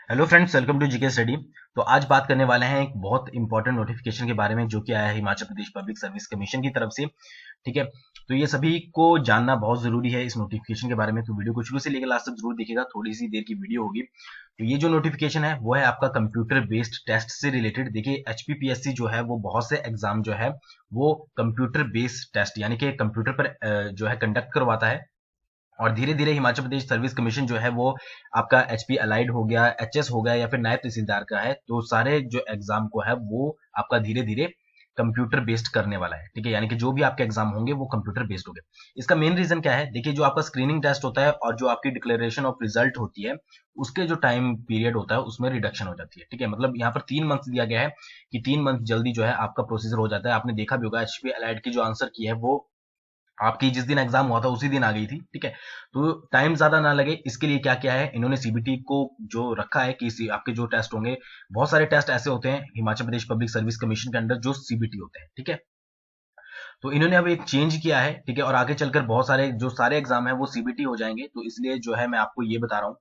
Hello friends, welcome to GK study. तो आज बात करने वाले हैं एक बहुत इंपॉर्टेंट नोटिफिकेशन के बारे में जो कि आया है Himachal Pradesh public service commission की तरफ से। ठीक है, तो ये सभी को जानना बहुत जरूरी है इस नोटिफिकेशन के बारे में। तो वीडियो को शुरू से लेकर लास्ट तक जरूर देखिएगा, थोड़ी सी देर की वीडियो होगी। तो ये जो नोटिफिकेशन है वो है आपका कंप्यूटर बेस्ड टेस्ट से रिलेटेड। देखिए एचपीपीएससी जो है वो बहुत से एग्जाम जो है वो कंप्यूटर बेस्ड टेस्ट यानी कि कंप्यूटर पर जो है कंडक्ट करवाता है। और धीरे धीरे हिमाचल प्रदेश सर्विस कमीशन जो है वो आपका एचपी अलाइड हो गया, एचएस हो गया या फिर नायब तहसीलदार का है, तो सारे जो एग्जाम को है वो आपका धीरे धीरे कंप्यूटर बेस्ड करने वाला है। ठीक है, यानी कि जो भी आपके एग्जाम होंगे वो कंप्यूटर बेस्ड होंगे। इसका मेन रीजन क्या है? देखिए, जो आपका स्क्रीनिंग टेस्ट होता है और जो आपकी डिक्लेरेशन ऑफ रिजल्ट होती है उसके जो टाइम पीरियड होता है उसमें रिडक्शन हो जाती है। ठीक है, मतलब यहाँ पर 3 मंथ दिया गया है कि 3 मंथ जल्दी जो है आपका प्रोसीजर हो जाता है। आपने देखा भी होगा एचपी अलाइड की जो आंसर की है वो आपकी जिस दिन एग्जाम हुआ था उसी दिन आ गई थी। ठीक है, तो टाइम ज्यादा ना लगे इसके लिए क्या क्या है, इन्होंने सीबीटी को जो रखा है कि आपके जो टेस्ट होंगे, बहुत सारे टेस्ट ऐसे होते हैं Himachal Pradesh public service commission के अंडर जो सीबीटी होते हैं। ठीक है, तो इन्होंने अब एक चेंज किया है। ठीक है, और आगे चलकर बहुत सारे जो सारे एग्जाम है वो सीबीटी हो जाएंगे, तो इसलिए जो है मैं आपको ये बता रहा हूँ।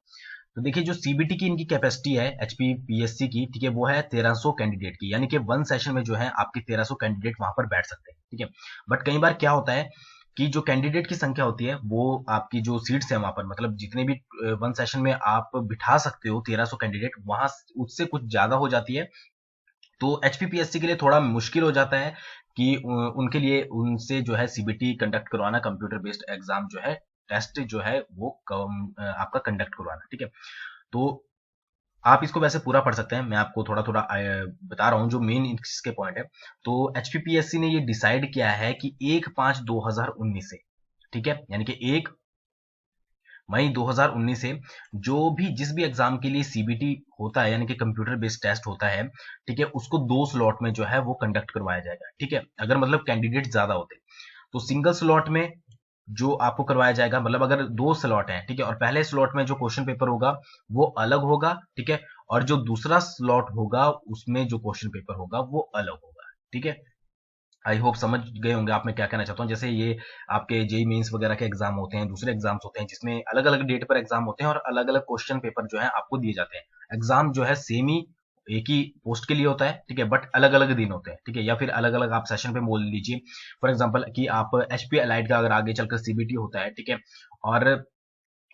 तो देखिए, जो सीबीटी की इनकी कैपेसिटी है एचपीपीएससी की, ठीक है, वो है 1300 कैंडिडेट की, यानी कि वन सेशन में जो है आपके 1300 कैंडिडेट वहां पर बैठ सकते हैं। ठीक है, बट कई बार क्या होता है कि जो कैंडिडेट की संख्या होती है वो आपकी जो सीट्स है वहां पर, मतलब जितने भी वन सेशन में आप बिठा सकते हो 1300 कैंडिडेट, वहां उससे कुछ ज्यादा हो जाती है। तो एचपीपीएससी के लिए थोड़ा मुश्किल हो जाता है कि उनके लिए उनसे जो है सीबीटी कंडक्ट करवाना, कंप्यूटर बेस्ड एग्जाम जो है, टेस्ट जो है वो आपका कंडक्ट करवाना। ठीक है, तो आप इसको वैसे पूरा पढ़ सकते हैं, मैं आपको थोड़ा थोड़ा बता रहा हूँ जो मेन इसके पॉइंट है। तो एचपीपीएससी ने ये डिसाइड किया है कि 1/5/2019 से, ठीक है, यानी कि 1 मई 2019 से जो भी जिस भी एग्जाम के लिए सीबीटी होता है यानी कि कंप्यूटर बेस्ड टेस्ट होता है, ठीक है, उसको 2 स्लॉट में जो है वो कंडक्ट करवाया जाएगा। ठीक है, अगर मतलब कैंडिडेट ज्यादा होते तो सिंगल स्लॉट में जो आपको करवाया जाएगा, मतलब अगर 2 स्लॉट है, ठीक है, और पहले स्लॉट में जो क्वेश्चन पेपर होगा वो अलग होगा। ठीक है, और जो दूसरा स्लॉट होगा उसमें जो क्वेश्चन पेपर होगा वो अलग होगा। ठीक है, आई होप समझ गए होंगे आप मैं क्या कहना चाहता हूँ। जैसे ये आपके जेई मेंस वगैरह के एग्जाम होते हैं, दूसरे एग्जाम्स होते हैं जिसमें अलग अलग डेट पर एग्जाम होते हैं और अलग अलग क्वेश्चन पेपर जो है आपको दिए जाते हैं। एग्जाम जो है सेम ही एक ही पोस्ट के लिए होता है, ठीक है, बट अलग अलग दिन होते हैं। ठीक है, या फिर अलग अलग आप सेशन पे बोल लीजिए। फॉर एग्जाम्पल कि आप एचपी अलाइड का अगर आगे चलकर सीबीटी होता है, ठीक है, और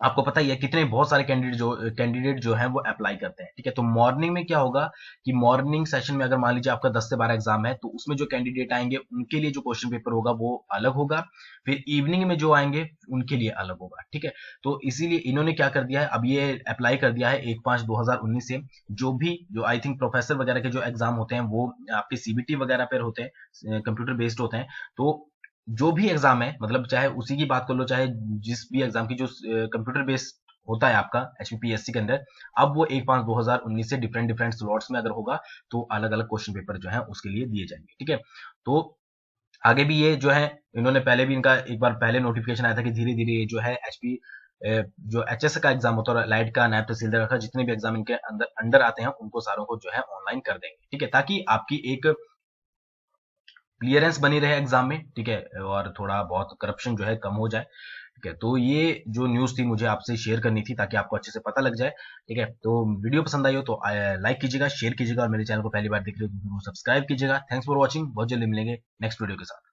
आपको पता ही है कितने बहुत सारे कैंडिडेट जो हैं वो अप्लाई करते हैं। ठीक है, तो मॉर्निंग में क्या होगा कि मॉर्निंग सेशन में अगर मान लीजिए आपका 10 से 12 एग्जाम है तो उसमें जो कैंडिडेट आएंगे उनके लिए जो क्वेश्चन पेपर होगा वो अलग होगा। फिर इवनिंग में जो आएंगे उनके लिए अलग होगा। ठीक है, तो इसीलिए इन्होंने क्या कर दिया है, अब ये अप्लाई कर दिया है 1/5/2019 से। जो भी जो आई थिंक प्रोफेसर वगैरह के जो एग्जाम होते हैं वो आपके सीबीटी वगैरह पर होते हैं, कंप्यूटर बेस्ड होते हैं। तो जो भी एग्जाम है, मतलब चाहे उसी की बात कर लो, चाहे जिस भी एग्जाम की जो कंप्यूटर बेस्ड होता है आपका एचपीपीएससी के अंदर, अब वो 1/5/2019 से डिफरेंट डिफरेंट स्लॉट्स में अगर होगा तो अलग अलग क्वेश्चन पेपर जो है उसके लिए दिए जाएंगे। ठीक है, तो आगे भी ये जो है, इन्होंने पहले भी इनका एक बार पहले नोटिफिकेशन आया था कि धीरे धीरे ये जो है एचपी जो एचएस का एग्जाम होता है और लाइट का, नायब तहसीलदार का, जितने भी एग्जाम इनके अंदर अंडर आते हैं उनको सारों को जो है ऑनलाइन कर देंगे। ठीक है, ताकि आपकी एक क्लियरेंस बनी रहे एग्जाम में। ठीक है, और थोड़ा बहुत करप्शन जो है कम हो जाए। ठीक है, तो ये जो न्यूज़ थी मुझे आपसे शेयर करनी थी ताकि आपको अच्छे से पता लग जाए। ठीक है, तो वीडियो पसंद आई हो तो लाइक कीजिएगा, शेयर कीजिएगा, और मेरे चैनल को पहली बार देख रहे हो तो सब्सक्राइब कीजिएगा। थैंक्स फॉर वॉचिंग, बहुत जल्दी मिलेंगे नेक्स्ट वीडियो के साथ।